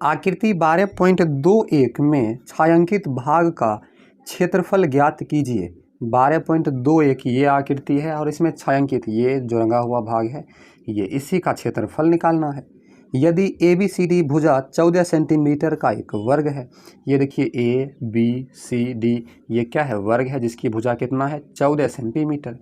आकृति 12.21 में छायांकित भाग का क्षेत्रफल ज्ञात कीजिए। 12.21 ये आकृति है और इसमें छायांकित ये जो रंगा हुआ भाग है ये इसी का क्षेत्रफल निकालना है। यदि ABCD भुजा 14 सेंटीमीटर का एक वर्ग है, ये देखिए ABCD ये क्या है, वर्ग है जिसकी भुजा कितना है 14 सेंटीमीटर,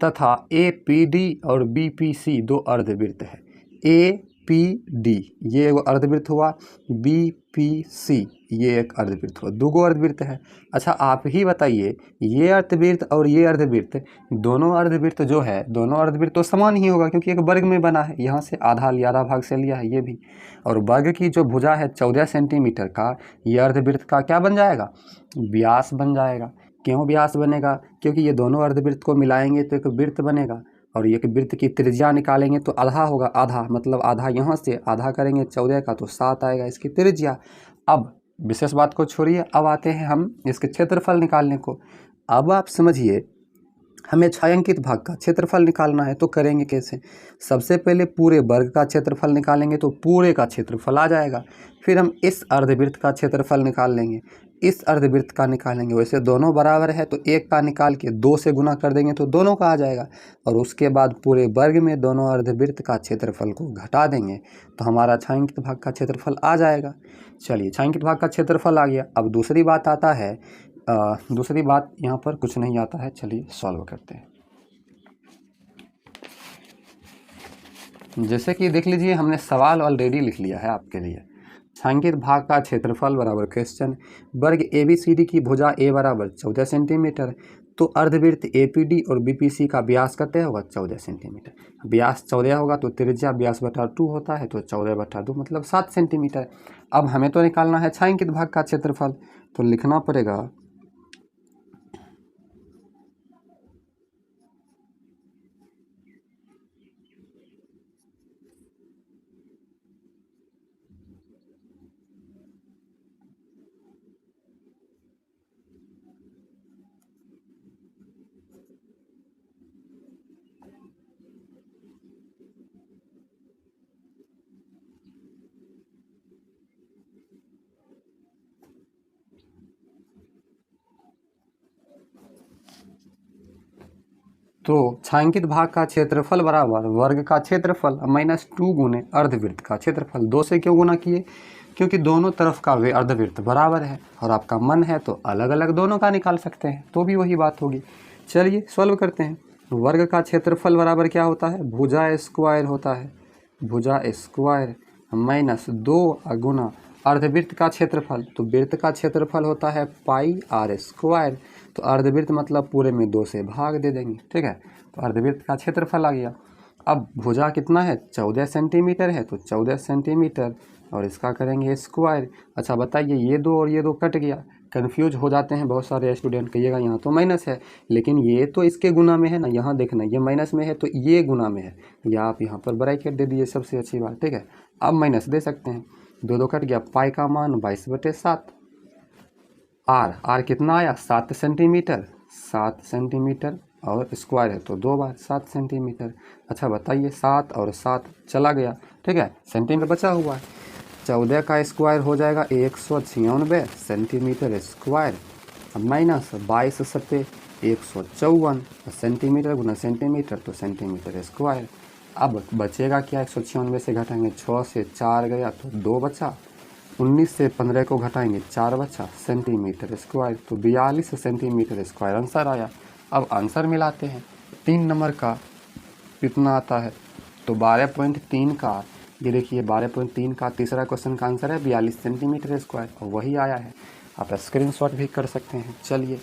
तथा APD और BPC दो अर्धवृत्त है। APD ये एक अर्धवृत्त हुआ, BPC ये एक अर्धवृत्त हुआ, दो अर्धवृत्त है। अच्छा आप ही बताइए, ये अर्धवृत्त और ये अर्धवृत्त दोनों अर्धवृत्त जो है, दोनों अर्धवृत्त तो समान ही होगा क्योंकि एक वर्ग में बना है, यहाँ से आधा लिया, आधा भाग से लिया है ये भी। और वर्ग की जो भुजा है 14 सेंटीमीटर का, ये अर्धवृत्त का क्या बन जाएगा, व्यास बन जाएगा। क्यों व्यास बनेगा, क्योंकि ये दोनों अर्धवृत्त को मिलाएंगे तो एक वृत्त बनेगा, और एक वृत्त की त्रिज्या निकालेंगे तो आधा होगा, आधा मतलब आधा यहाँ से आधा करेंगे 14 का तो 7 आएगा इसकी त्रिज्या। अब विशेष बात को छोड़िए, अब आते हैं हम इसके क्षेत्रफल निकालने को। अब आप समझिए, हमें छायांकित भाग का क्षेत्रफल निकालना है तो करेंगे कैसे। सबसे पहले पूरे वर्ग का क्षेत्रफल निकालेंगे तो पूरे का क्षेत्रफल आ जाएगा। फिर हम इस अर्धवृत्त का क्षेत्रफल निकाल लेंगे, इस अर्धवृत्त का निकालेंगे। वैसे दोनों बराबर है तो एक का निकाल के 2 से गुना कर देंगे तो दोनों का आ जाएगा, और उसके बाद पूरे वर्ग में दोनों अर्धवृत्त का क्षेत्रफल को घटा देंगे तो हमारा छायांकित भाग का क्षेत्रफल आ जाएगा। चलिए छायांकित भाग का क्षेत्रफल आ गया। अब दूसरी बात आता है, दूसरी बात यहाँ पर कुछ नहीं आता है, चलिए सॉल्व करते हैं। जैसे कि देख लीजिए, हमने सवाल ऑलरेडी लिख लिया है आपके लिए। छायांकित भाग का क्षेत्रफल बराबर क्वेश्चन, वर्ग ABCD की भुजा A बराबर 14 सेंटीमीटर, तो अर्धवृत्त APD और BPC का व्यास कितना होगा 14 सेंटीमीटर। व्यास 14 होगा तो त्रिज्या व्यास बटा 2 होता है, तो 14 बटा 2 मतलब 7 सेंटीमीटर। अब हमें तो निकालना है छायांकित भाग का क्षेत्रफल, तो लिखना पड़ेगा तो छायांकित भाग का क्षेत्रफल बराबर वर्ग का क्षेत्रफल -2 गुने अर्धवृत्त का क्षेत्रफल। 2 से क्यों गुना किए, क्योंकि दोनों तरफ का वे अर्धवृत्त बराबर है, और आपका मन है तो अलग अलग दोनों का निकाल सकते हैं, तो भी वही बात होगी। चलिए सॉल्व करते हैं। वर्ग का क्षेत्रफल बराबर क्या होता है, भुजा स्क्वायर होता है, भुजा स्क्वायर -2 गुना अर्धवृत्त का क्षेत्रफल, तो वृत्त का क्षेत्रफल होता है πr², तो अर्धवृत्त मतलब पूरे में 2 से भाग दे देंगे, ठीक है। तो अर्धवृत्त का क्षेत्रफल आ गया। अब भुजा कितना है 14 सेंटीमीटर है, तो 14 सेंटीमीटर और इसका करेंगे स्क्वायर। अच्छा बताइए, ये 2 और ये 2 कट गया, कन्फ्यूज हो जाते हैं बहुत सारे स्टूडेंट, कहिएगा यहाँ तो माइनस है, लेकिन ये तो इसके गुना में है ना, यहाँ देखना ये माइनस में है तो ये गुना में है, या आप यहाँ पर ब्रैकेट दे दीजिए, सबसे अच्छी बात, ठीक है। अब माइनस दे सकते हैं, 2 कट गया, पाई का मान 22/7। आर कितना आया 7 सेंटीमीटर, 7 सेंटीमीटर और स्क्वायर है तो 2 बार 7 सेंटीमीटर। अच्छा बताइए, 7 और 7 चला गया, ठीक है, सेंटीमीटर बचा हुआ है। 14 का स्क्वायर हो जाएगा 196 सेंटीमीटर स्क्वायर, माइनस 22 सत्ते 154 सेंटीमीटर गुना सेंटीमीटर, तो सेंटीमीटर स्क्वायर। अब बचेगा क्या, 196 से घटाएंगे 6 से 4 गया तो 2 बचा, 19 से 15 को घटाएंगे 4 बचा, सेंटीमीटर स्क्वायर, तो 42 सेंटीमीटर स्क्वायर आंसर आया। अब आंसर मिलाते हैं, 3 नंबर का कितना आता है, तो 12.3 का, ये देखिए 12.3 का तीसरा क्वेश्चन का आंसर है 42 सेंटीमीटर स्क्वायर, और वही आया है। आप स्क्रीनशॉट भी कर सकते हैं। चलिए